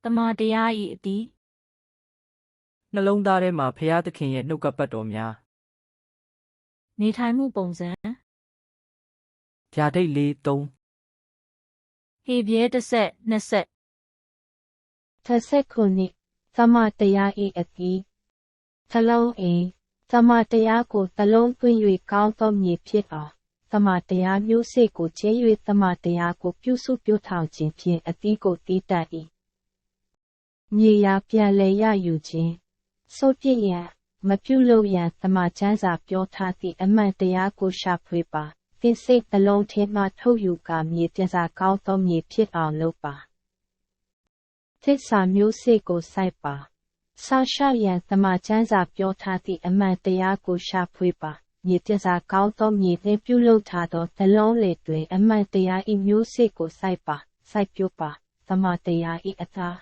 တမန်တရား၏အတီး နှလုံးသားထဲမှာဖရာသခင်ရဲ့နှုတ်ကပတ်တော်များ နေထိုင်မှုပုံစံ ဗျာဒိတ်လေး3 ဟေပြဲတစ်ဆက်နှစ်ဆက် ခုနှစ်သမတရား၏အတီးသလုံးအိသမတရားကိုသလုံးသွင်း၍ကောင်းသောမြေဖြစ်အောင်သမတရားမျိုးစေ့ကိုကျဲ၍သမတရားကိုပြုစုပြုထောင်ခြင်းဖြင့်အတီးကိုတီးတတ်၏မြေယာပြန်လည်ရယူခြင်းစိုးပြည့်ရန်မပြုလုပ်ရန်သမချမ်းစာပြောထားသည့်အမှန်တရားကိုရှာဖွေပါသင်စိတ်နှလုံးထဲမှထုတ်ယူကာမြေပြန်စာကောင်းသောမြေဖြစ်အောင်လုပ်ပါသစ္စာမျိုးစေ့ကိုစိုက်ပါဆောက်ရှောက်ရန်သမချမ်းစာပြောထားသည့်အမှန်တရားကိုရှာဖွေပါမြေပြန်စာကောင်းသောမြေနှင့်ပြုလုပ်ထားသောနှလုံးလေတွင်အမှန်တရား၏မျိုးစေ့ကိုစိုက်ပါစိုက်ပျိုးပါသမတရား၏အသား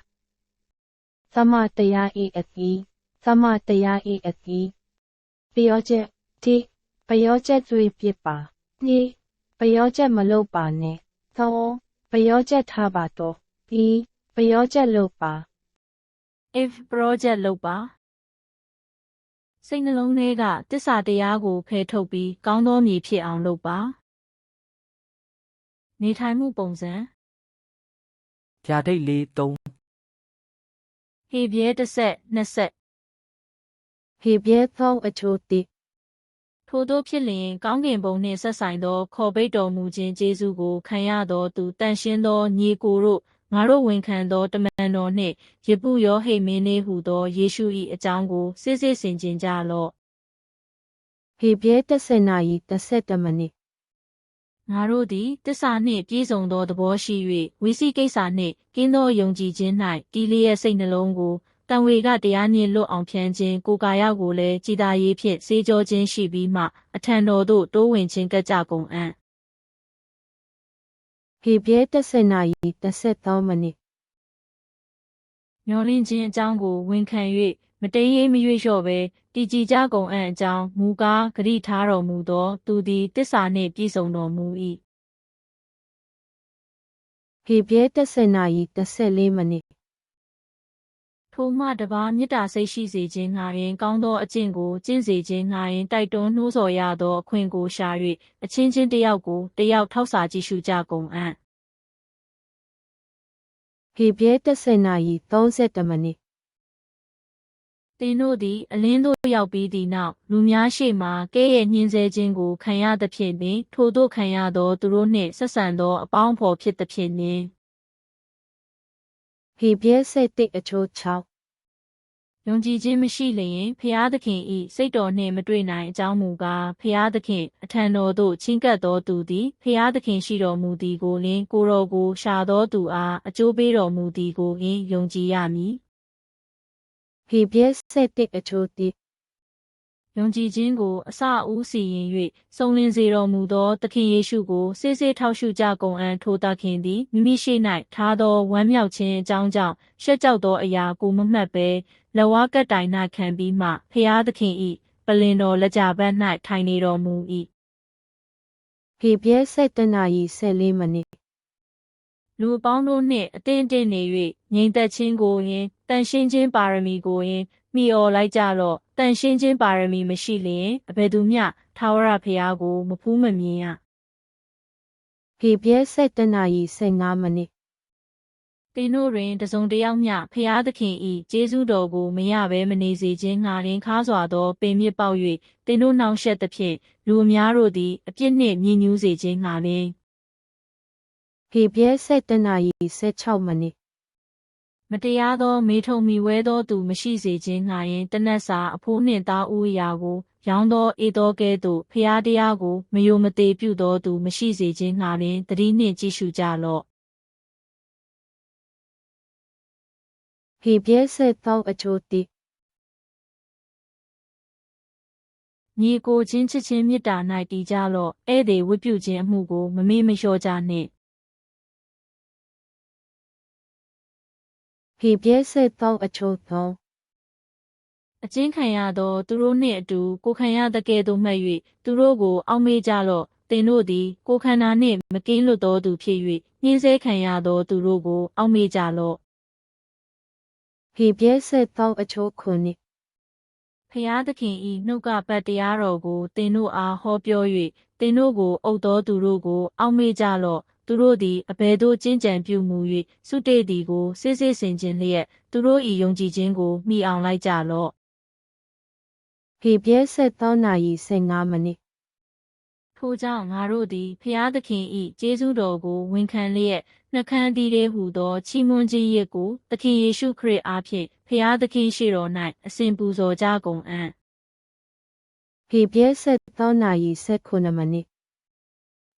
သမတရား၏အတီးသမတရား၏အတီးပျောချက်တိပျောချက်သွေးပြစ်ပါနိပျောချက်မလုပ်ပါနဲ့သုံးပျောချက်ထားပါတော့ပြီးပျောချက်လုပ်ပါ if project လုပ်ပါစိတ်နှလုံးထဲကတစ္ဆာတရားကိုဖယ်ထုတ်ပြီးကောင်းသောမြေဖြစ်အောင်လုပ်ပါနေထိုင်မှုပုံစံ ဗျာဒိတ်လေး3 ဟေပြဲတစ်ဆက်နှစ်ဆက် ဟေပြဲသောအချို့တိ ထို့သောဖြစ်လျင်ကောင်းကင်ဘုံနှင့်ဆက်ဆိုင်သောခေါ်ပိတ်တော်မူခြင်းကျေးဇူးကိုခံရသောသူတန်ရှင်းသောညီကိုတို့ငါတို့ဝန်ခံသောတမန်တော်နှင့်ယပုယောဟိတ်မင်းနေဟုသောယေရှု၏အကြောင်းကိုစစ်စစ်ဆင်ခြင်ကြလော့ ဟေပြဲ10နာရီ17မိနစ် ငါတို့သည်တစ္ဆာနှင့်ပြည့်စုံသောသဘောရှိ၍ဝိသိကိစ္စနှင့်ကင်းသောယုံကြည်ခြင်း၌တည်လျက်စိတ်နှလုံးကိုတံဝေကတရားနှင့်လွတ်အောင်ဖြန်းခြင်းကိုယ်ကာယကိုလည်းကြည်သာရေးဖြင့်စေကြောခြင်းရှိပြီးမှအထံတော်သို့တိုးဝင်ခြင်းကကြကုန်အံ့ ဟေပြဲ10နာရီ13မိနစ် မျောလင့်ခြင်းအကြောင်းကိုဝန်ခံ၍မတိမ်ရေးမရွေ့လျော့ဘဲတည်ကြည်ကြကုန်အံ့အကြောင်းမူကားဂရိထားတော်မူသောသူသည်တစ္ဆာနှင့်ပြည့်စုံတော်မူ၏ဟေပြဲ10နာရီ14မိနစ် ထိုမှတပါးမေတ္တာစိတ်ရှိစေခြင်းငှာရင်ကောင်းသောအကျင့်ကိုကျင့်စေခြင်းငှာရင်တိုက်တွန်းနှိုးဆော်ရသောအခွင့်ကိုရှာ၍အချင်းချင်းတစ်ယောက်ကိုတစ်ယောက်ထောက်စာကြည့်ရှုကြကုန်အံ့ ဟေပြဲ10နာရီ30မိနစ် သင်တို့သည်အလင်းသို့ရောက်ပြီးသည့်နောက်လူများရှေ့မှကဲ့ရဲ့ညှင်းဆဲခြင်းကိုခံရသဖြင့်ပင်ထိုသို့ခံရသောသူတို့နှင့်ဆက်ဆံသောအပေါင်းအဖော်ဖြစ်သဖြင့်ပင် ဟေပြဲ7အချို့6 ယုံကြည်ခြင်းမရှိလျင်ဖျားသခင်၏စိတ်တော်နှင့်မတွေ့နိုင်အကြောင်းမူကားဖျားသခင်အထံတော်သို့ချဉ်ကပ်သောသူသည်ဖျားသခင်ရှိတော်မူသည်ကိုလျှင်ကိုယ်တော်ကိုရှာသောသူအားအကျိုးပေးတော်မူသည်ကိုလျှင်ယုံကြည်ရမည် ဟေပြဲ7အချို့တိ ယုံကြည်ခြင်းကိုအစအဦးစီရင်၍စုံလင်စေတော်မူသောသခင်ယေရှုကိုစေ့စေ့ထောက်ရှုကြကုန်အံ့ထိုသခင်သည်မိမိရှိ၌ထားသောဝမ်းမြောက်ခြင်းအကြောင်းကြောင့်ရှက်ကြောက်သောအရာကိုမမှတ်ဘဲလက်ဝါးကပ်တိုင်၌ခံပြီးမှဖျားသခင်၏ပလင်တော်လက်ကြဘက်၌ထိုင်နေတော်မူ၏ ဟေပြဲ7နာရီ14မိနစ် လူအပေါင်းတို့နှင့်အသင့်အတင့်နေ၍ငြိမ်သက်ခြင်းကိုယင်တန်ရှင်းခြင်းပါရမီကိုယင်မိအော်လိုက်ကြလော့တန်ရှင်းခြင်းပါရမီမရှိလျင်အဘယ်သူမျှထာဝရဘုရားကိုမဖူးမမြင်ရ ဟေပြဲ7နာရီ15မိနစ် သင်တို့တွင်တစုံတစ်ယောက်မျှဖျားသခင်၏ကျေးဇူးတော်ကိုမရဘဲမနေစေခြင်းငှာရင်ခါစွာသောပင်မြစ်ပေါက်၍သင်တို့နှောင့်ယှက်သဖြင့်လူအများတို့သည်အပြစ်နှင့်မြည်ညူးစေခြင်းငှာလျင် ဟေပြဲ7နာရီ16မိနစ် မတရားသောမေထုံမီဝဲသောသူမရှိစေခြင်းငှာရင်တနတ်စာအဖိုးနှင့်သားဦးရာကိုရောင်းသောအေသောကဲ့သို့ဖျားတရားကိုမယိုမသေးပြုသောသူမရှိစေခြင်းငှာလျင်သတိနှင့်ကြည့်ရှုကြလော့ ဟေပြဲ7အချို့တိ ညီကိုချင်းချစ်ချင်းမေတ္တာ၌တည်ကြလော့ဧည့်သည်ဝတ်ပြုခြင်းအမှုကိုမမေ့မလျော့ကြနှင့် ဟေပြဲ7အချို့3 အကျဉ်းခံရသောသူတို့နှင့်အတူကိုခံရသကဲ့သို့မှတ်၍သူတို့ကိုအောက်မေ့ကြလော့သင်တို့သည်ကိုခန္ဓာနှင့်မကင်းလွတ်သောသူဖြစ်၍ညှင်းဆဲခံရသောသူတို့ကိုအောက်မေ့ကြလော့ ဖေပြဲဆက်သောအချိုးခုနှစ် ဖျားသခင်ဤနှုတ်ကပတ်တရားတော်ကိုသင်တို့အားဟောပြော၍သင်တို့ကိုအုပ်တော်သူတို့ကိုအောက်မေ့ကြလော့သူတို့သည်အဘယ်သို့ကျင့်ကြံပြုမူ၍စုတေသည်ကိုစစ်စစ်ဆင်ခြင်းလျက်သူတို့၏ယုံကြည်ခြင်းကိုမိအောင်လိုက်ကြလော့ ဖေပြဲဆက်သောနာရီ15မိနစ် ထို့ကြောင့်ငါတို့သည်ဖျားသခင်၏ကျေးဇူးတော်ကိုဝန်ခံလျက်နှကမ်းသီးလေးဟူသောချီးမွမ်းခြင်းရစ်ကိုသခင်ယေရှုခရစ်အားဖြင့်ဖျားသခင်ရှေ့တော်၌အစဉ်ပူဇော်ကြကုန်အံ့ ဖေပြဲဆက်သောနာရီ19မိနစ်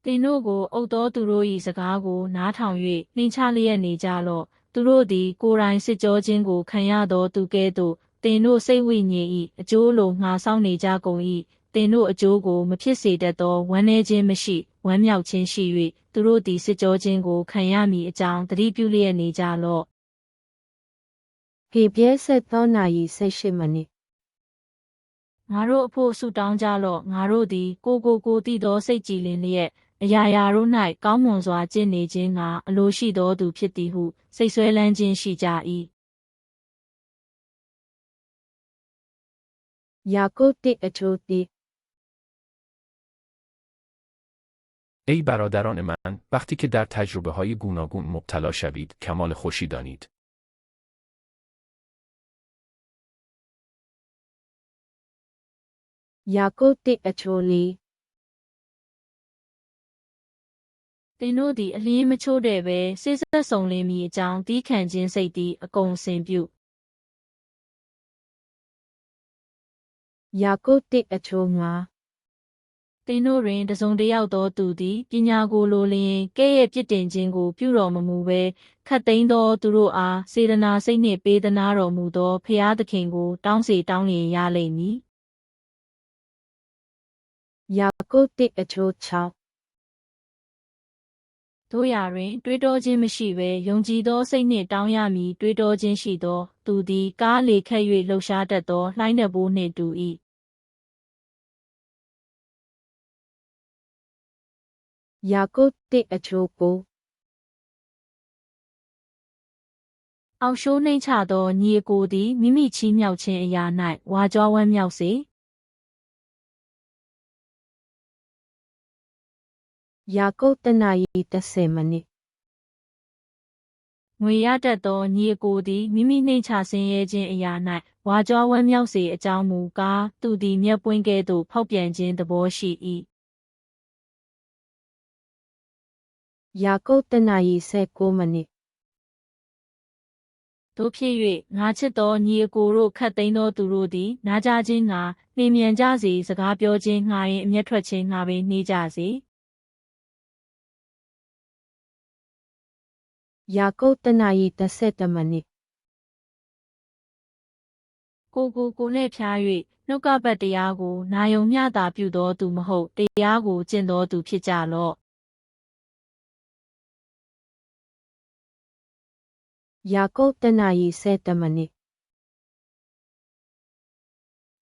သင်တို့ကိုအုပ်တော်သူတို့၏စကားကိုနားထောင်၍နှိမ်ချလျက်နေကြလော့သူတို့သည်ကိုယ်တိုင်စစ်ကြောခြင်းကိုခံရသောသူကဲ့သို့သင်တို့စိတ်ဝိညာဉ်၏အကျိုးလိုငှာဆောင်နေကြကုန်၏သင်တို့အကျိုးကိုမဖြစ်စေတတ်သောဝမ်းနည်းခြင်းမရှိဝမ်းမြောက်ခြင်းရှိ၍သူတို့သည်စစ်ကြောခြင်းကိုခံရမည်အကြောင်းသတိပြုလျက်နေကြလော့ ဖေပြဲဆက်သောနာရီ18မိနစ် ငါတို့အဖို့ဆုတောင်းကြလော့ငါတို့သည်ကိုတည်သောစိတ်ကြည်လင်လျက်အရာရာတို့၌ကောင်းမွန်စွာကျင့်နေခြင်းကအလိုရှိသောသူဖြစ်သည်ဟုစိတ်ဆွဲလန်းခြင်းရှိကြ၏ ယာကုပ်တစ်အချိုးတစ် ای برادران من، وقتی که در تجربه‌های گوناگون مبتلا شوید، کمال خوشی دانید. ယာကုပ်တစ်အချိုးလေး သင်တို့သည်အလျင်းမချိုးတဲ့ပဲစိတ်ဆက်ဆုံလင်းမည်အကြောင်းသီးခံခြင်းစိတ်သည်အကုန်အစင်ပြု ယာကုပ်တစ်အချိုးငါ သင်တို့တွင်တစုံတစ်ယောက်သောသူသည်ပညာကိုလိုလျင်ကဲ့ရဲ့ပြစ်တင်ခြင်းကိုပြုတော်မမူဘဲခတ်သိမ်းသောသူတို့အားစေတနာစိတ်နှင့်ပေးသနာတော်မူသောဖျားသခင်ကိုတောင်းစေတောင်းလျင်ရလိမ့်မည် ယာကုပ်တစ်အချိုး6 တို့ရာတွင်တွေးတောခြင်းမရှိဘဲယုံကြည်သောစိတ်နှင့်တောင်းရမည်တွေးတောခြင်းရှိသောသူသည်ကားလေခတ်၍လှုပ်ရှားတတ်သောလှိုင်းတံပိုးနှင့်တူ၏ ယာကုပ်တစ်အချိုး9 အောက်ရှိုးနှိမ့်ချသောညီအကိုသည်မိမိချီးမြှောက်ခြင်းအရာ၌ဝါကြွားဝမ်းမြောက်စေ ယာကုပ်တနာရီ30မိနစ် ငွေရတတ်သောညီအကိုသည်မိမိနှိမ့်ချဆင်းရဲခြင်းအရာ၌ဝါကြွားဝမ်းမြောက်စေအကြောင်းမူကားသူသည်မြတ်ပွင့်ကဲ့သို့ဖောက်ပြန်ခြင်းသဘောရှိ၏ ယာကုပ်တနာရီ19မိနစ် တို့ဖြစ်၍ငါချစ်သောညီအကိုတို့ခတ်သိမ်းသောသူတို့သည်နားကြခြင်းငါနှင်မြန်ကြစေစကားပြောခြင်းငါရင်အမျက်ထွက်ခြင်းငါပင်နှေးကြစေ ယာကုပ်တနာရီ31မိနစ် ကိုနှင့်ဖျား၍နှုတ်ကပတ်တရားကိုနာယုံမျှတာပြုသောသူမဟုတ်တရားကိုကျင့်သောသူဖြစ်ကြလော့ ယာကုပ်တနာရီ7မိနစ်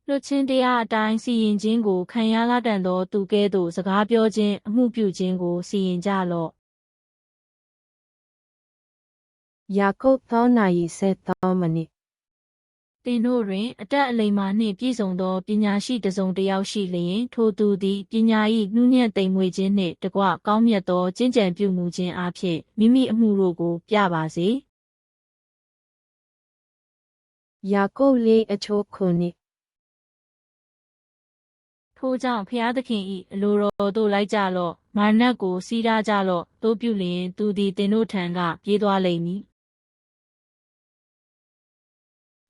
လွတ်ချင်းတရားအတိုင်းစီရင်ခြင်းကိုခံရလာတတ်သောသူကဲ့သို့စကားပြောခြင်းအမှုပြုခြင်းကိုစီရင်ကြလော့ ယာကုပ်3နာရီ7မိနစ် သင်တို့တွင်အတက်အလိမ္မာနှင့်ပြည့်စုံသောပညာရှိတစ်စုံတစ်ယောက်ရှိလျင်ထိုသူသည်ပညာ၏နှူးညံ့သိမ်မွေ့ခြင်းနှင့်တကွကောင်းမြတ်သောကျင့်ကြံပြုမူခြင်းအပြင်မိမိအမှုတို့ကိုပြပါစေ ယာကုပ်လေးအချိုး9 ထို့ကြောင့်ဖျားသခင်၏အလိုတော်သို့လိုက်ကြလော့မာနတ်ကိုစီးထားကြလော့တို့ပြုလျင်သူသည်သင်တို့ထံကပြေးသွားလိမ့်မည်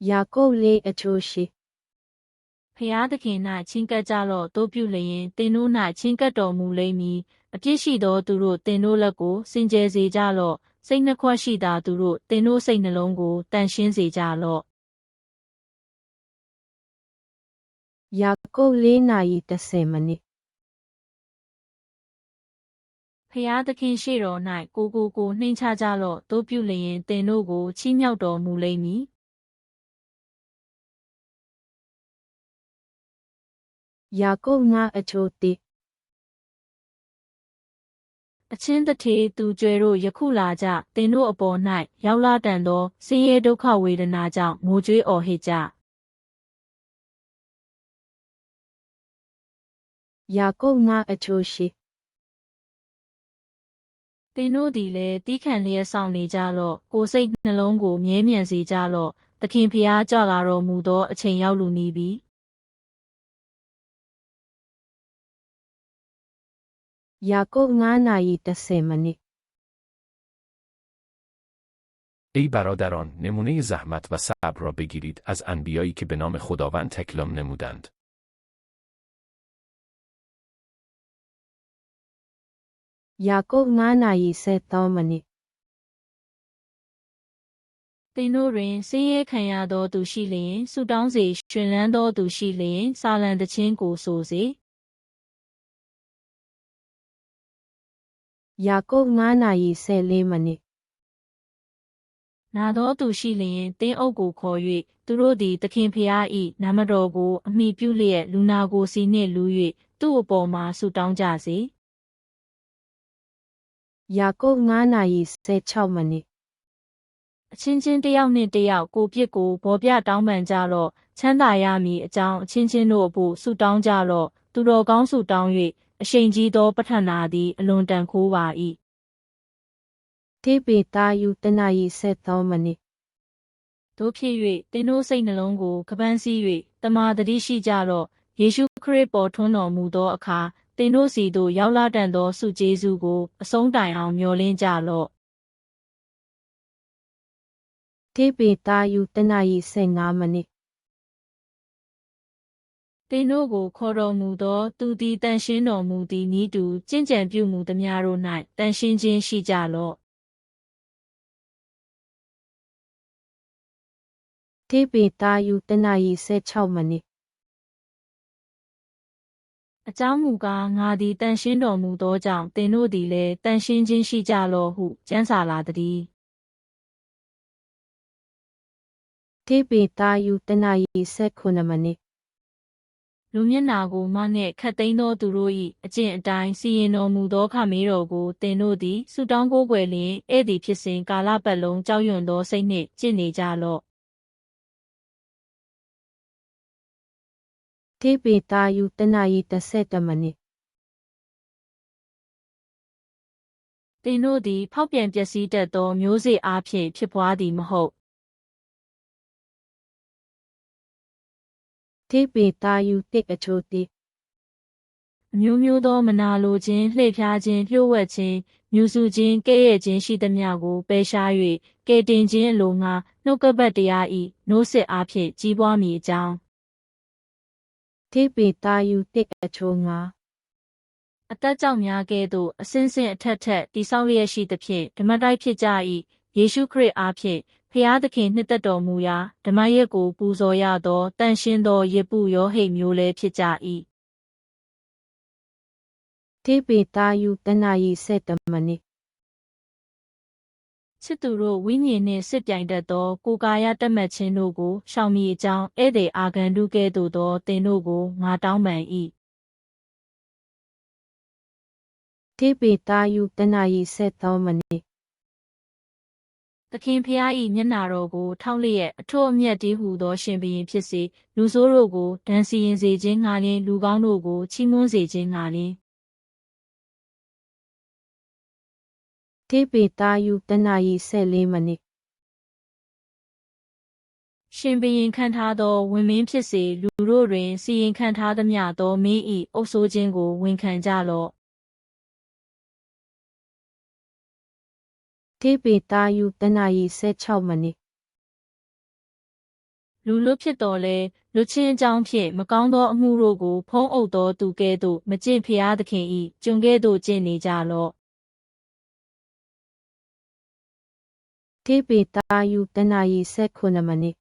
ယာကုပ်လေးအချိုး10 ဖျားသခင်၌ချင်းကပ်ကြလော့တို့ပြုလျင်သင်တို့၌ချင်းကပ်တော်မူလိမ့်မည်အပြစ်ရှိသောသူတို့သင်တို့လက်ကိုစင်ကြယ်စေကြလော့စိတ်နှခွက်ရှိသာသူတို့သင်တို့စိတ်နှလုံးကိုတန်ရှင်းစေကြလော့ ယာကုပ်4နာရီ30မိနစ် ဖျားသခင်ရှေ့တော်၌ကိုနှိမ်ချကြလော့တို့ပြုလျင်သင်တို့ကိုချီးမြှောက်တော်မူလိမ့်မည် ယာကုပ်5အချိုး1 အ အချင်းတထေသူကျွဲတို့ယခုလာကြတင်တို့အပေါ်၌ရောက်လာတန်သောဆင်းရဲဒုက္ခဝေဒနာကြောင့်ငိုကြွေးအော်ဟစ်ကြယာကုပ်ငါအချိုရှိတင်တို့သည်လည်းတီးခံလျက်ဆောင်နေကြလော့ကိုယ်စိတ်နှလုံးကိုမြဲမြံစေကြလော့သခင်ဖျားကြွလာတော်မူသောအချိန်ရောက်လူနေပြီယာကုပ်9 နာရီ10 မိနစ် ای برادران نمونه زحمت و صبر را بگیرید از انبیایی که به نام خداوند تکلم نمودند.ယာကုပ်9 နာရီ13 မိနစ် တင်တို့တွင်ဆင်းရဲခံရသောသူရှိလျင်ဆုတောင်းစေရှင်လန်းသောသူရှိလျင်စာလံတခြင်းကိုဆိုစေယာကုပ်9 နာရီ14 မိနစ် နာသောသူရှိလျင်တင်းအုပ်ကိုခေါ်၍သူတို့သည်သခင်ဖျား၏နာမတော်ကိုအမိပြုလျက်လူနာကိုစီနှင့်လူ၍သူ့အပေါ်မှာဆုတောင်းကြစေယာကုပ်9 နာရီ16 မိနစ် အချင်းချင်းတယောက်နှင့်တယောက်ကိုပြစ်ကိုဘောပြတောင်းပန်ကြလော့ချမ်းသာရမည်အကြောင်းအချင်းချင်းတို့အဖို့ဆုတောင်းကြလော့သူတော်ကောင်းဆုတောင်း၍အရှိန်ကြီးသောပဋ္ဌာနာသည်အလွန်တန်ခိုးပါ၏တိပိတာယုတနာရီ73 မိနစ် တို့ဖြစ်၍တင်းတို့စိတ်နှလုံးကိုကပန်းစည်း၍တမာတတိရှိကြလော့ယေရှုခရစ်ပေါ်ထွန်းတော်မူသောအခါတင်းတို့စီသို့ရောက်လာတန်သောဆုကျေးဇူးကိုအဆုံးတိုင်အောင်မျှော်လင့်ကြလော့တိပိတာယုတနာရီ15 မိနစ် တင်းတို့ကိုခေါ်တော်မူသောသူသည်တန်ရှင်းတော်မူသည်နည်းတူကျင့်ကြံပြုမူသမျှတို့၌တန်ရှင်းခြင်းရှိကြလော့တိပိတာယုတနာရီ16 မိနစ် အကြောင်းမူကားငါသည်တန်ရှင်းတော်မူသောကြောင့်တင်တို့သည်လည်းတန်ရှင်းခြင်းရှိကြလော့ဟုကျမ်းစာလာသည် တိပိတာယုတနာရီ19 မိနစ် လူမျက်နာကိုမနှင့်ခတ်သိမ်းသောသူတို့၏အကျင့်အတိုင်းစီရင်တော်မူသောခမေးတော်ကိုတင်တို့သည်ဆုတောင်းကိုးကွယ်လျင်ဧည့်သည်ဖြစ်စဉ်ကာလပတ်လုံးကြောက်ရွံ့သောစိတ်နှင့်ကျင့်နေကြလော့တိပိတာယုတနာရီ17 မိနစ် တင်တို့သည်ဖောက်ပြန်ပျက်စီးတတ်သောမျိုးစေ့အားဖြင့်ဖြစ်ပွားသည်မဟုတ်တိပိတာယုတစ်အချိုတိအမျိုးမျိုးသောမနာလိုခြင်းလှည့်ဖျားခြင်းလျှို့ဝှက်ခြင်းမြူစုခြင်းကဲ့ရဲ့ခြင်းရှိသမျှကိုပယ်ရှား၍ကယ်တင်ခြင်းအလိုငှာနှုတ်ကပတ်တရား၏နိုးစစ်အားဖြင့်ကြီးပွားမည်အကြောင်းတိပိတာယုတစ်အချိုငါအသက်ကြောင့်များကဲ့သို့အစဉ်စဉ်အထက်ထက်တိဆောက်လျက်ရှိသဖြင့်ဓမ္မတိုက်ဖြစ်ကြ၏ယေရှုခရစ်အားဖြင့်ဖျားသခင်နှစ်သက်တော်မူရာဓမ္မရက်ကိုပူဇော်ရသောတန်ရှင်းသောယေပုယောဟိတ်မျိုးလည်းဖြစ်ကြ၏တိပိတာယုတနာရီ7 မိနစ် ချစ်သူတို့ဝိညာဉ်နှင့်စစ်ပြိုင်တတ်သောကိုယ်ကာယတတ်မှတ်ခြင်းတို့ကိုရှောင်မည်အကြောင်းဧည့်သည်အာဂန္တုကဲ့သို့သောသင်တို့ကိုငါတောင်းပန်၏တိပိတာယုတနာရီ7 မိနစ် သခင်ဖျား၏မျက်နာတော်ကိုထောက်လျက်အထွတ်အမြတ်တည်းဟူသောရှင်ဘုရင်ဖြစ်စေလူဆိုးတို့ကိုဒဏ်စီရင်စေခြင်းငှာလျင်လူကောင်းတို့ကိုချီးမွမ်းစေခြင်းငှာလျင်တိပိတာယုတနာရီ14 မိနစ် ရှင်ဘုရင်ခံထားသောဝင်မင်းဖြစ်စေလူတို့တွင်စီရင်ခံထားသမျှသောမင်း၏အုပ်ဆိုးခြင်းကိုဝန်ခံကြလော့တိပိတာယုတနာရီ16 မိနစ်လူလွတ်ဖြစ်တော်လဲလွတ်ချင်းအကြောင်းဖြင့်မကောင်းသောအမှုတို့ကိုဖုံးအုပ်သောသူကဲ့သို့မကျင့်ဖျားသခင်၏ကျွန်ကဲ့သို့ကျင့်နေကြလော့တိပိတာယုတနာရီ19 မိနစ်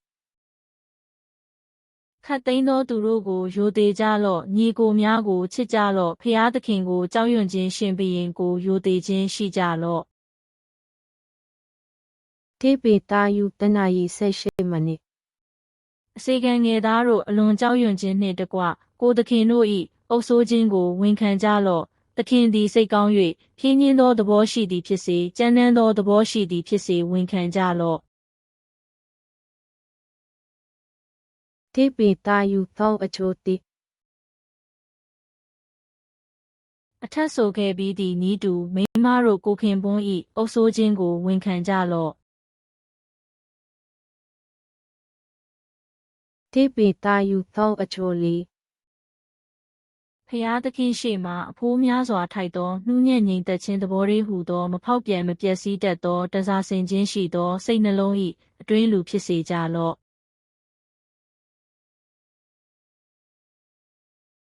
ခတ်သိမ်းသောသူတို့ကိုယိုသေးကြလော့ညီကိုများကိုချစ်ကြလော့ဖျားသခင်ကိုကြောက်ရွံ့ခြင်းရှင်ဘုရင်ကိုယိုသေးခြင်းရှိကြလော့တိပိတာယုတနာရီ18 မိနစ်အစေခံငယ်သားတို့အလွန်ကြောက်ရွံ့ခြင်းနှင့်တကွကိုသခင်တို့၏အုပ်ဆိုးခြင်းကိုဝန်ခံကြလော့ သခင်သည်စိတ်ကောင်း၍ဖြင်းညင်းသောသဘောရှိသည်ဖြစ်စေကြမ်းတမ်းသောသဘောရှိသည်ဖြစ်စေဝန်ခံကြလော့တိပိတာယုသောအချိုတိ အထက်ဆိုခဲ့ပြီးသည့်ဤသူမိန်းမတို့ကိုခင်ပွန်း၏အုပ်ဆိုးခြင်းကိုဝန်ခံကြလော့တိပိတာယုသောအချိုလီဖျားသခင်ရှေ့မှအဖိုးများစွာထိုက်သောနှူးညံ့ငြိမ်သက်ခြင်းသဘောလေးဟူသောမဖောက်ပြန်မပျက်စီးတတ်သောတစားဆင်ခြင်းရှိသောစိတ်နှလုံး၏အတွင်းလူဖြစ်စေကြလော့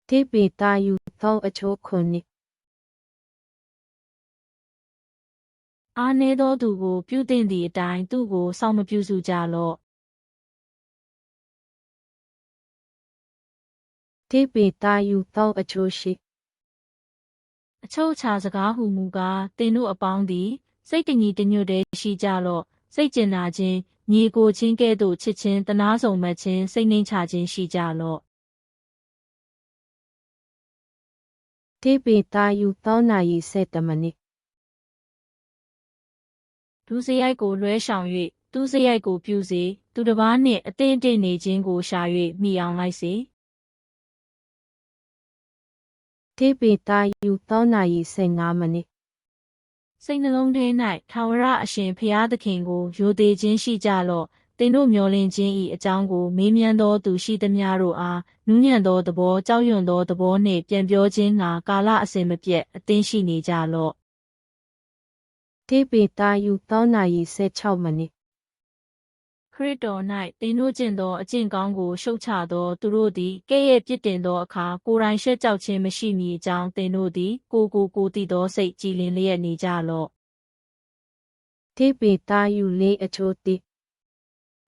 တိပိတာယုသောအချိုခုနိအားနည်းသောသူကိုပြုသင့်သည့်အတိုင်းသူ့ကိုစောင့်မပြုစုကြလော့တိပိတာယုသောအချိုရှိအချုပ်အခြာစကားဟူမူကားသင်တို့အပေါင်းသည်စိတ်တညီတညွတ်တည်းရှိကြလော့စိတ်ကျင်နာခြင်းညီကိုချင်းကဲ့သို့ချစ်ခြင်းတနာဆုံမှတ်ခြင်းစိတ်နှိမ်ချခြင်းရှိကြလော့တိပိတာယုသောနာယီစေတမနိဒုစရိုက်ကိုလွှဲရှောင်၍သူစရိုက်ကိုပြုစေသူတစ်ပါးနှင့်အသင့်အတင့်နေခြင်းကိုရှာ၍မိအောင်လိုက်စေတိပိတာယုသောနာယီစေငါမနိစိတ်နှလုံးထဲ၌ထာဝရအရှင်ဖျားသခင်ကိုယိုသေးခြင်းရှိကြလော့သင်တို့မျှော်လင့်ခြင်း၏အကြောင်းကိုမေးမြန်းသောသူရှိသမျှတို့အားနူးညံ့သောသဘောကြောက်ရွံ့သောသဘောနှင့်ပြန်ပြောခြင်းငါကာလအစဉ်မပြတ်အသင်းရှိနေကြလော့တိပိတာယုသောနာယီစေ6မနိခရစ်တော်၌သင်တို့ကျင့်သောအကျင့်ကောင်းကိုရှုတ်ချသောသူတို့သည်ကဲ့ရဲ့ပြစ်တင်သောအခါကိုယ်တိုင်ရှက်ကြောက်ခြင်းမရှိမည်အကြောင်းသင်တို့သည်ကိုသိသောစိတ်ကြည်လင်လျက်နေကြလော့တိပိတာယုလေးအချိုတိ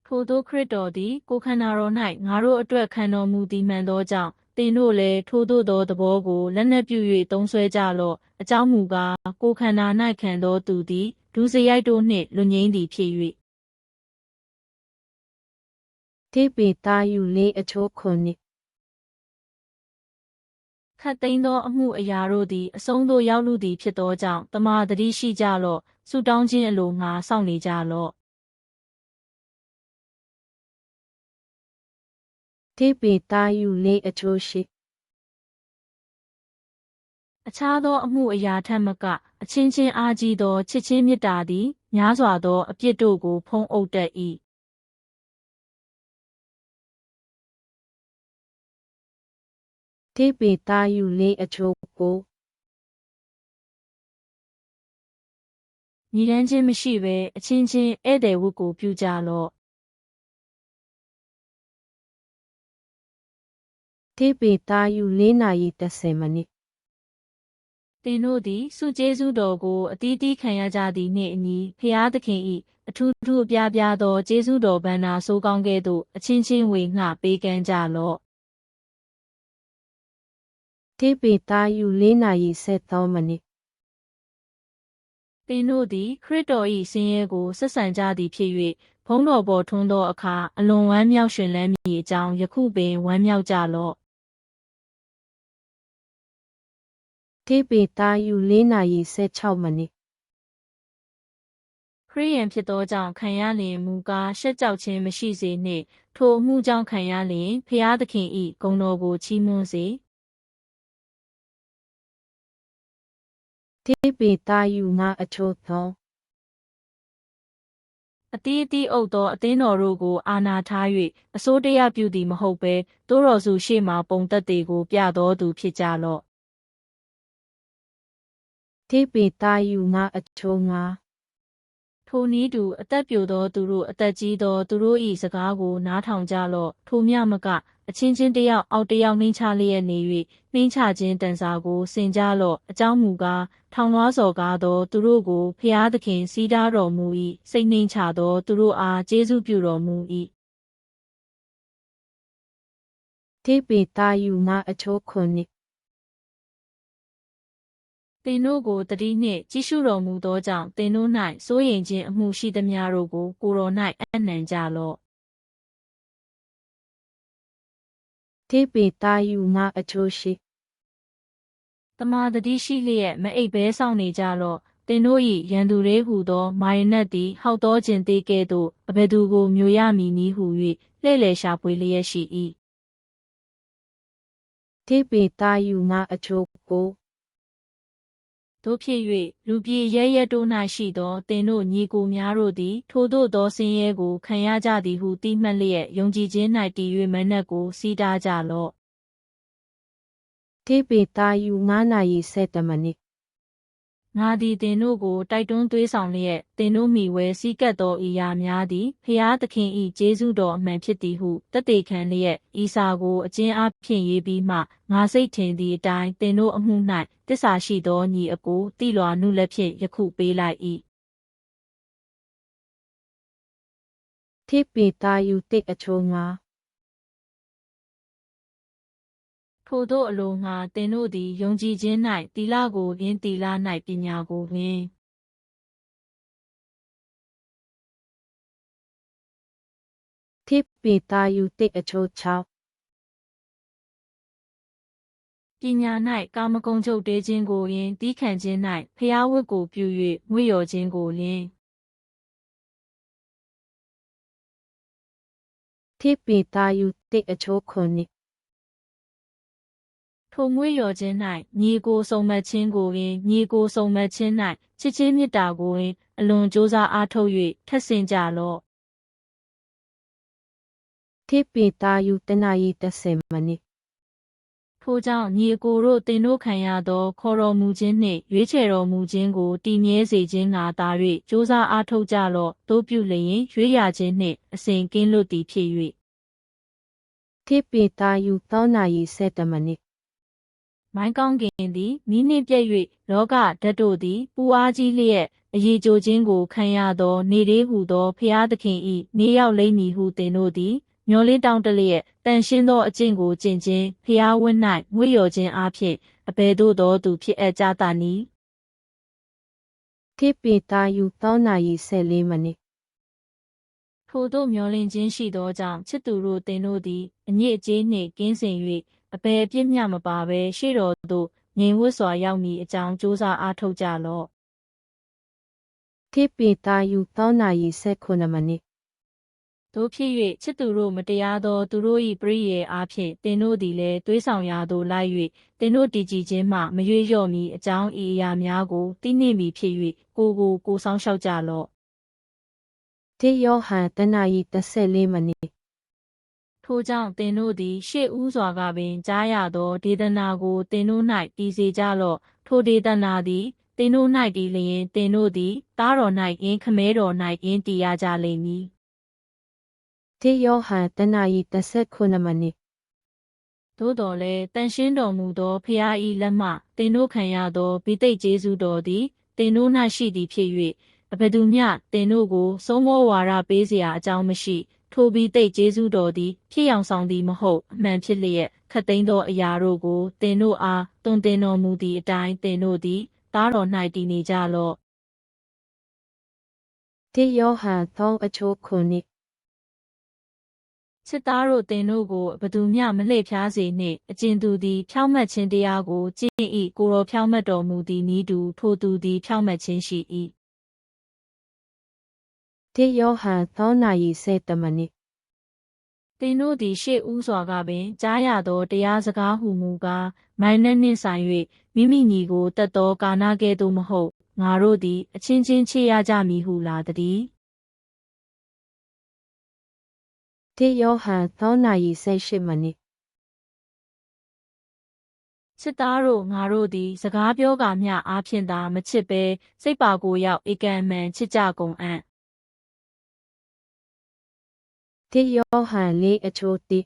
ထိုသောခရစ်တော်သည်ကိုယ်ခန္ဓာတော်၌ငါတို့အတွက်ခံတော်မူသည်မှန်သောကြောင့်သင်တို့လည်းထိုသို့သောသဘောကိုလက်နက်ပြု၍သုံးဆွဲကြလော့အကြောင်းမူကားကိုယ်ခန္ဓာ၌ခံသောသူသည်ဒုစရိုက်တို့နှင့်လွတ်ငြိမ်းသည်ဖြစ်၍တိပိတာယုလေးအချိုခုနိခတ်သိမ်းသောအမှုအရာတို့သည်အဆုံးသို့ရောက်လူသည်ဖြစ်သောကြောင့်တမာတတိရှိကြလော့ဆုတောင်းခြင်းအလိုငှာစောင့်နေကြလော့တိပိတာယုလေးအချိုရှိအခြားသောအမှုအရာထက်မကအချင်းချင်းအားကြီးသောချစ်ချင်းမေတ္တာသည်များစွာသောအပြစ်တို့ကိုဖုံးအုပ်တတ်၏တိပိတာယုလေးအချိုကိုညီတန်းချင်းမရှိဘဲအချင်းချင်းဧည့်သည်ဝတ်ကိုပြုကြလော့တိပိတာယုလေးနာယီ30မနိသင်တို့သည်စုကျေးဇူးတော်ကိုအသီးသီးခံရကြသည်နှင့်အညီဖျားသခင်၏အထူးထူးအပြားပြားသောကျေးဇူးတော်ဘဏ္ဍာဆိုးကောင်းကဲ့သို့အချင်းချင်းဝေငှပေးကမ်းကြလော့တိပိတာယုလေးနာယီ73မနိသင်တို့သည်ခရစ်တော်၏ဆင်းရဲကိုဆက်ဆံကြသည်ဖြစ်၍ဘုန်းတော်ပေါ်ထွန်းသောအခါအလွန်ဝမ်းမြောက်ရှင်လန်းမည်အကြောင်းယခုပင်ဝမ်းမြောက်ကြလော့တိပိတာယုလေးနာယီ16မနိခရိယန်ဖြစ်သောကြောင့်ခံရလျင်မူကားရှက်ကြောက်ခြင်းမရှိစေနှင့်ထိုအမှုကြောင့်ခံရလျင်ဖျားသခင်၏ဂုဏ်တော်ကိုချီးမွမ်းစေတိပိတာယုငါအချိုသောအသီးအသီးအုပ်သောအသင်းတော်တို့ကိုအာဏာထား၍အစိုးတရားပြုသည်မဟုတ်ဘဲတိုးတော်စုရှေ့မှပုံသက်တွေကိုပြတော်သူဖြစ်ကြလော့တိပိတာယုငါအချိုငါထိုနည်းတူအသက်ပြိုသောသူတို့အသက်ကြီးသောသူတို့၏စကားကိုနားထောင်ကြလော့ထိုမြမကအချင်းချင်းတယောက်အောက်တယောက်နှိမ့်ချလျက်နေ၍နှိမ့်ချခြင်းတန်စာကိုဆင်ကြလော့အကြောင်းမူကားထောင်လွှားစော်ကားသောသူတို့ကိုဖျားသခင်စီးတားတော်မူ၏စိတ်နှိမ့်ချသောသူတို့အားကျေးဇူးပြုတော်မူ၏တိပိတာယုငါအချိုခုနိသင်တို့ကိုတတိနှင့်ကြည့်ရှုတော်မူသောကြောင့်သင်တို့၌စိုးရိမ်ခြင်းအမှုရှိသမျှတို့ကိုကိုယ်တော်၌အနှံကြလော့တိပိတာယုငါအချိုရှိ တမာတတိရှိလျက်မအိပ်ဘဲဆောင်နေကြလော့တင်တို့၏ရန်သူလေးဟုသောမာရနက်သည်ဟောက်သောခြင်းသေးကဲ့သို့အဘယ်သူကိုမျိုးရမည်နည်းဟု၍လှဲ့လေရှာဖွေလျက်ရှိ၏တိပိတာယုငါအချိုကိုတို့ဖြစ်၍လူပြည်ရဲရဲတို့၌ရှိသောတင်တို့ညီကိုများတို့သည်ထိုသို့သောဆင်းရဲကိုခံရကြသည်ဟုသိမှတ်လျက်ယုံကြည်ခြင်း၌တည်၍မနက်ကိုစီးတားကြလော့တိပိတာယုငါနာရီ7မိနစ်ငါသည်တင်တို့ကိုတိုက်တွန်းသွေးဆောင်လျက်တင်တို့မိဝဲစည်းကပ်သောဤရာများသည်ဖျားသခင်၏ကျေးဇူးတော်အမှန်ဖြစ်သည်ဟုတသက်ခံလျက်ဤစာကိုအကျဉ်းအားဖြင့်ရေးပြီးမှငါစိတ်ထင်သည့်အတိုင်းတင်တို့အမှု၌တစ္ဆာရှိသောညီအကိုတိလွာနုလက်ဖြင့်ယခုပေးလိုက်၏တိပိတာယုတိအချိုငါထို့သောအလိုငါတင်တို့သည်ယုံကြည်ခြင်း၌သီလကိုရင်းသီလ၌ပညာကိုရင်းတိပိတာယုတိအချို6ပညာ၌ကာမဂုဏ်ချုပ်တဲခြင်းကိုရင်းတီးခံခြင်း၌ဖျားဝတ်ကိုပြု၍ငွေ့လျော်ခြင်းကိုလင်းတိပိတာယုတိအချို9ထိုငွေ့လျော်ခြင်း၌ညီကိုစုံမက်ခြင်းကိုရင်းညီကိုစုံမက်ခြင်း၌ချစ်ချင်းမေတ္တာကိုရင်းအလွန်ကြိုးစားအားထုတ်၍ထက်ဆင်ကြလော့တိပိတာယုတနာယီ30မိနစ်ထို့ကြောင့်ညီအကိုတို့တင်တို့ခံရသောခေါ်တော်မူခြင်းနှင့်ရွေးချယ်တော်မူခြင်းကိုတည်မြဲစေခြင်းငါသာ၍ကြိုးစားအားထုတ်ကြလော့တို့ပြုလျင်ရွေးရခြင်းနှင့်အစဉ်ကင်းလွတ်သည်ဖြစ်၍တိပိတာယု3နာရီ7မိနစ်မိုင်းကောင်းကင်သည်မိနှင့်ပြည့်၍လောကဓာတ်တို့သည်ပူအားကြီးလျက်အရေးကြိုခြင်းကိုခံရသောနေလေးဟုသောဖျားသခင်၏နေရောက်လိမ့်မည်ဟုတင်တို့သည်မျောလင်းတောင်းတလျက်တန်ရှင်းသောအကျင့်ကိုကျင့်ခြင်းဖျားဝတ်၌ငွေ့လျော်ခြင်းအဖြစ်အဘယ်သို့သောသူဖြစ်အပ်ကြတာနည်းတိပိတာယု3နာရီ14မိနစ်ထို့သို့မျောလင်းခြင်းရှိသောကြောင့်ချစ်သူတို့တင်တို့သည်အညစ်အကြေးနှင့်ကင်းစင်၍အဘယ်အပြစ်မျှမပါဘဲရှေ့တော်သို့ငြိမ်ဝတ်စွာရောက်မည်အကြောင်းကြိုးစားအားထုတ်ကြလော့တိပိတာယု3နာရီ19မိနစ်တို့ဖြစ်၍ချစ်သူတို့မတရားသောသူတို့၏ပရိယေအားဖြင့်တင်တို့သည်လည်းသွေးဆောင်ရာသို့လိုက်၍တင်တို့တည်ကြည်ခြင်းမှမရွေ့လျော့မီအကြောင်းဤအရာများကိုသိနှင့်မည်ဖြစ်၍ကိုဆောင်လျှောက်ကြလော့တိယောဟန်တနာရီ14မိနစ်ထို့ကြောင့်တင်တို့သည်ရှေ့ဦးစွာကပင်ကြားရသောဒေသနာကိုတင်တို့၌တည်စေကြလော့ထိုဒေသနာသည်တင်တို့၌တည်လျင်တင်တို့သည်သားတော်၌ယင်းခမဲတော်၌ယင်းတည်ရကြလိမ့်မည်တိယောဟန်တနာရီ19မိနစ်သို့တော်လည်းတန်ရှင်းတော်မူသောဖျားဤလက်မှတင်တို့ခံရသောဘိသိက်ကျေးဇူးတော်သည်တင်တို့၌ရှိသည်ဖြစ်၍အဘယ်သူမျှတင်တို့ကိုစိုးမောဝါဒပေးเสียအကြောင်းမရှိထိုဘိသိက်ကျေးဇူးတော်သည်ဖြစ်အောင်ဆောင်သည်မဟုတ်အမှန်ဖြစ်လျက်ခတ်သိမ်းသောအရာတို့ကိုတင်တို့အားတွင်တင်တော်မူသည့်အတိုင်းတင်တို့သည်သားတော်၌တည်နေကြလော့တိယောဟန်3အချို9စစ်သားတို့တင်တို့ကိုဘသူမျှမလှည့်ဖျားစေနှင့်အကျဉ်သူသည်ဖြောင့်မတ်ခြင်းတရားကိုကျင့်၏ကိုတော်ဖြောင့်မတ်တော်မူသည်နည်းတူထိုသူသည်ဖြောင့်မတ်ခြင်းရှိ၏တိယောဟန်3နာရီ7မိနစ်တင်တို့သည်ရှေ့ဦးစွာကပင်ကြားရသောတရားစကားဟုမူကားမိုင်းနှင့်ဆိုင်၍မိမိညီကိုတတ်သောကာနာကဲ့သို့မဟုတ်ငါတို့သည်အချင်းချင်းချေရကြမည်ဟုလာသည်တိယောဟန်3နာရီ18မိနစ်စစ်သားတို့ငါတို့သည်စကားပြောကာမျှအားဖြင့်သာမချစ်ဘဲစိတ်ပါကိုရောက်ဧကံမှန်ချစ်ကြကုန်အံ့တိယောဟန်4အချိုတိ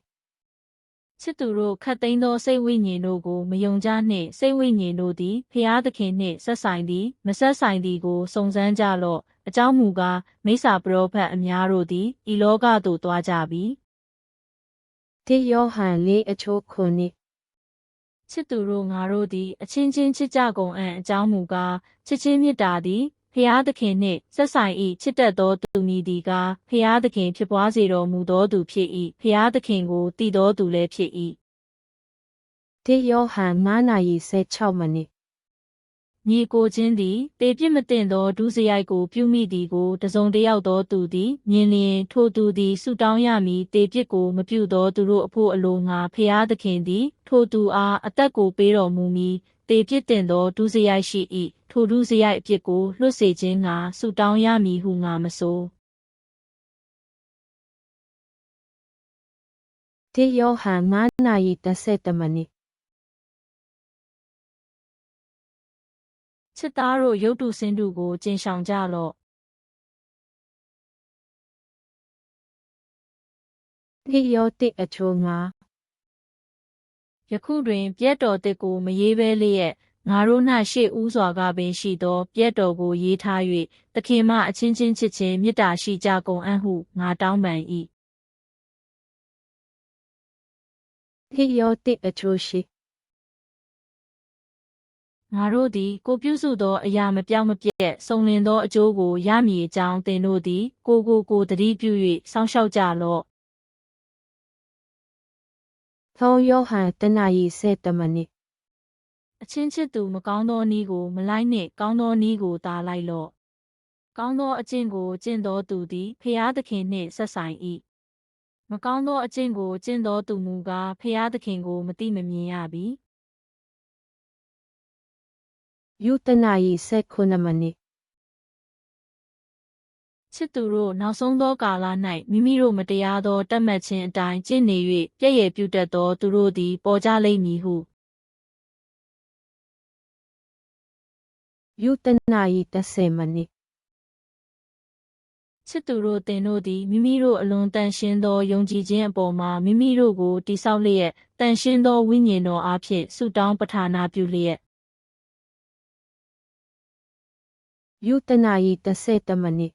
ချစ်သူတို့ခတ်သိမ်းသောစိတ်ဝိညာဉ်တို့ကိုမယုံကြနှင့်စိတ်ဝိညာဉ်တို့သည်ဖျားသခင်နှင့်ဆက်ဆိုင်သည်မဆက်ဆိုင်သည်ကိုစုံစမ်းကြလော့အကြောင်းမူကားမိစ္ဆာပရောဖက်အများတို့သည်ဤလောကသို့သွားကြပြီတိယောဟန်4အချို9ချစ်သူတို့ငါတို့သည်အချင်းချင်းချစ်ကြကုန်အံ့အကြောင်းမူကားချစ်ချင်းမေတ္တာသည်ဖျားသခင်နှင့်ဆက်ဆိုင်၏ချစ်တတ်သောသူမည်သည်ကားဖျားသခင်ဖြစ်ပွားစေတော်မူသောသူဖြစ်၏ဖျားသခင်ကိုတည်သောသူလည်းဖြစ်၏ တစ်ယောဟန်9နာရီ16မိနစ် ညီကိုချင်းသည်တေပြစ်မတင်သောဒုစရိုက်ကိုပြုမိသည်ကိုတစုံတစ်ယောက်သောသူသည်မြင်လျင်ထိုသူသည်ဆုတောင်းရမည်တေပြစ်ကိုမပြုသောသူတို့အဖို့အလိုငါဖျားသခင်သည်ထိုသူအားအသက်ကိုပေးတော်မူမည်တေပြစ်တင်သောဒုစရိုက်ရှိ၏ထိုဒုစရိုက်အပြစ်ကိုလွတ်စေခြင်းငါဆုတောင်းရမည်ဟုငါမဆိုတစ်ယောဟန်9နာရီ30မိနစ် ချစ်သားတို့ရုပ်တုဆင်းတုကိုကျင်ဆောင်ကြလော့ တစ်ယောတစ်အချိုငါ ယခုတွင်ပြက်တော်တစ်ကိုမရေးဘဲလျက်ငါတို့၌ရှေ့ဦးစွာကပင်ရှိသောပြက်တော်ကိုရေးထား၍သခင်မအချင်းချင်းချစ်ချင်းမေတ္တာရှိကြကုန်အံ့ဟုငါတောင်းပန်၏တစ်ယောတစ်အချိုရှိ ငါတို့သည်ကိုပြုစုသောအရာမပြောင်းမပြတ်စုံလင်သောအကျိုးကိုရမည်အကြောင်းသင်တို့သည်ကိုသတိပြု၍စောင့်ရှောက်ကြလော့ 3ယောဟန်1နာရီ7မိနစ် အချင်းချစ်သူမကောင်းသောနည်းကိုမလိုက်နှင့်ကောင်းသောနည်းကိုသာလိုက်လော့ကောင်းသောအကျင့်ကိုကျင့်သောသူသည်ဖျားသခင်နှင့်ဆက်ဆိုင်၏မကောင်းသောအကျင့်ကိုကျင့်သောသူမူကားဖျားသခင်ကိုမသိမမြင်ရပြီ ယူတနာရီ19မိနစ် ချစ်သူတို့နောက်ဆုံးသောကာလ၌မိမိတို့မတရားသောတတ်မှတ်ခြင်းအတိုင်းကျင့်နေ၍ပြည့်ရည်ပြုတတ်သောသူတို့သည်ပေါ်ကြလိမ့်မည်ဟု ယူတနာရီ30မိနစ် ချစ်သူတို့သင်တို့သည်မိမိတို့အလွန်တန်ရှင်းသောယုံကြည်ခြင်းအပေါ်မှာမိမိတို့ကိုတည်ဆောက်လျက်တန်ရှင်းသောဝိညာဉ်တော်အားဖြင့်ဆုတောင်းပဌာနာပြုလျက် ယူတနာရီ30မိနစ်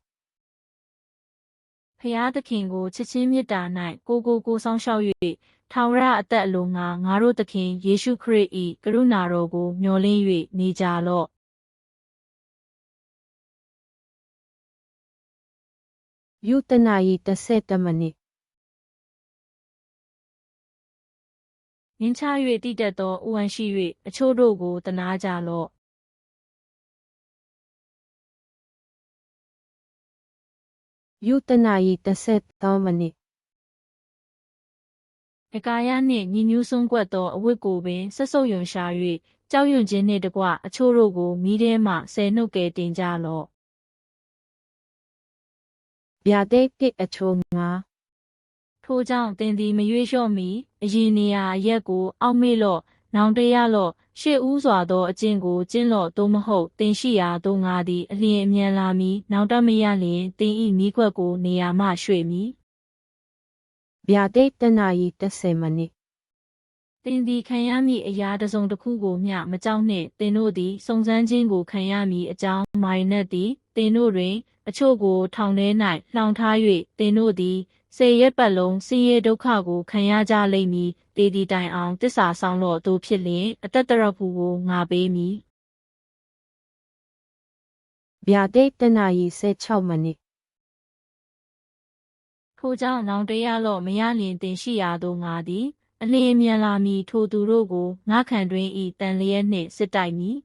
ဖျားသခင်ကိုချစ်ချင်းမေတ္တာ၌ကိုဆောင်ရှောက်၍ထာဝရအသက်အလိုငါငါတို့သခင်ယေရှုခရစ်၏ကရုဏာတော်ကိုမျှော်လင့်၍နေကြလော့ ယူတနာရီ30မိနစ် ငင်းချ၍တည်တတ်သောဥဝံရှိ၍အချို့တို့ကိုတနာကြလော့ ယူတနာရီ33မိနစ် အကာယနှင့်ညီညွတ်ဆုံးကွက်သောအဝတ်ကိုပင်ဆက်ဆုပ်ယွန်ရှာ၍ကြောက်ရွံ့ခြင်းနှင့်တကွအချို့တို့ကိုမိထဲမှဆယ်နှုတ်ကယ်တင်ကြလော့ ဗျာဒိတ်တစ်အချိုငါ ထိုကြောင့်သင်သည်မရွေ့လျော့မီအရင်နေရာအရက်ကိုအောက်မေ့လော့နောင်တရလော့ရှေ့ဦးစွာသောအကျင့်ကိုကျင့်လော့သို့မဟုတ်သင်ရှိရာသို့ငါသည်အလျင်အမြန်လာမည်နောင်တမရလျင်သင်၏မိခွက်ကိုနေရာမှရွှေ့မည် ဗျာဒိတ်တနာရီ30မိနစ် သင်သည်ခံရမည့်အရာတစ်စုံတစ်ခုကိုမျှမကြောက်နှင့်သင်တို့သည်စုံစမ်းခြင်းကိုခံရမည်အကြောင်းမာရနက်သည်သင်တို့တွင်အချို့ကိုထောင်ထဲ၌လှောင်ထား၍သင်တို့သည်စေရက်ပတ်လုံးဆင်းရဲဒုက္ခကိုခံရကြလိမ့်မည်တေဒီတိုင်အောင်တစ္ဆာဆောင်လော့သို့ဖြစ်လျင်အသက်တရဖူကိုငါပေးမည် ဗျာဒိတ်တနာရီ16မိနစ် ထိုကြောင့်နောင်တရလော့မရလျင်သင်ရှိရာသို့ငါသည်အလျင်အမြန်လာမည်ထိုသူတို့ကိုငါခံတွင်ဤတန်လျက်နှင့်စစ်တိုက်မည်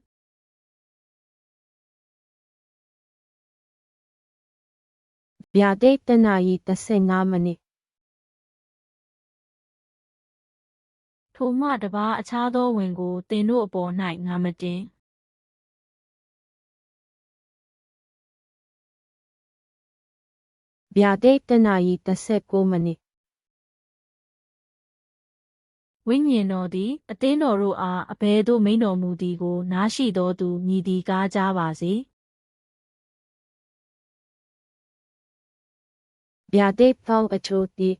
ဗျာဒိတ်တနာရီ35မိနစ် ထိုမှတပါးအခြားသောဝင်ကိုသင်တို့အပေါ်၌ငါမတင် ဗျာဒိတ်တနာရီ39မိနစ် ဝိညာဉ်တော်သည်အသင်းတော်တို့အားအဘယ်သို့မိန့်တော်မူသည်ကိုနားရှိသောသူမည်သည်ကားကြားပါစေ ဗျာဒိတ်ပေါင်းအချို့တိ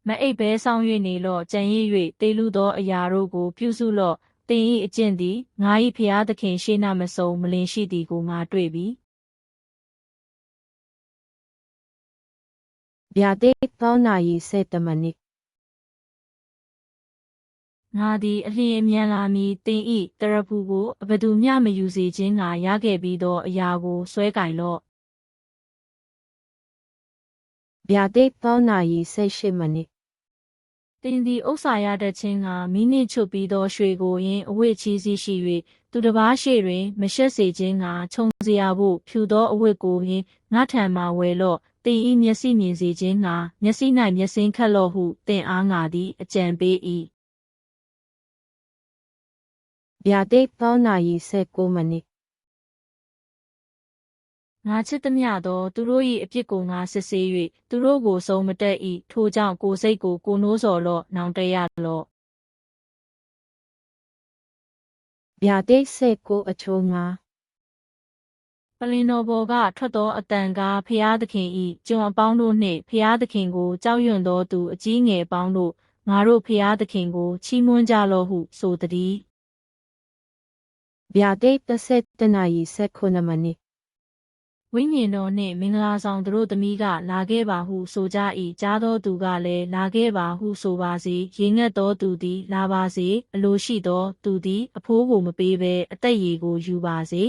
မအိပ်ဘဲဆောင်၍နေလော့ကြံရစ်၍တေလူသောအရာတို့ကိုပြုစုလော့သင်၏အကျင့်သည်ငါ၏ဖျားသခင်ရှေ့၌မစုံမလင်ရှိသည်ကိုငါတွေ့ပြီ ဗျာဒိတ်ပေါင်းနာရီ7မိနစ် ငါသည်အလျင်အမြန်လာမည်သင်၏တရဖူကိုဘယ်သူမျှမယူစေခြင်းငါရခဲ့ပြီးသောအရာကိုဆွဲကင်လော့ ဗျာဒိတ်ပေါင်းနာရီ18မိနစ် တင်သည်ဥစ္စာရတတ်ခြင်းကမိနစ်ချွတ်ပြီးသောရွှေကိုယင်းအဝတ်ချီးစီးရှိ၍သူတစ်ပါးရှေ့တွင်မရှက်စေခြင်းကခြုံစရာဖို့ဖြူသောအဝတ်ကိုယင်းငါထံမှဝယ်လော့တင်ဤမျက်စိမြင်စေခြင်းကမျက်စိ၌မျက်စင်းခတ်လော့ဟုတင်အားငါသည်အကြံပေး၏ ဗျာဒိတ်3နာရီ19မိနစ် ငါချစ်သမျှသောသူတို့၏အပြစ်ကိုငါစစ်ဆေး၍သူတို့ကိုဆုံးမတက်၏ထိုကြောင့်ကိုယ်စိတ်ကိုကိုနိုးစော်လော့နောင်တရလော့ ဗျာဒိတ်19အချိုးငါ ပလင်တော်ပေါ်ကထွက်သောအတန်ကားဖျားသခင်၏ကျွန်အပေါင်းတို့နှင့်ဖျားသခင်ကိုကြောက်ရွံ့သောသူအကြီးငယ်ပေါင်းတို့ငါတို့ဖျားသခင်ကိုချီးမွမ်းကြလော့ဟုဆိုသည် ဗျာဒိတ်30နာရီ19မိနစ် ဝိညာဉ်တော်နှင့်မင်္ဂလာဆောင်သူတို့သမီးကလာခဲ့ပါဟုဆိုကြ၏ကြားသောသူကလည်းလာခဲ့ပါဟုဆိုပါစေရေငတ်သောသူသည်လာပါစေအလိုရှိသောသူသည်အဖိုးကိုမပေးဘဲအသက်ရည်ကိုယူပါစေ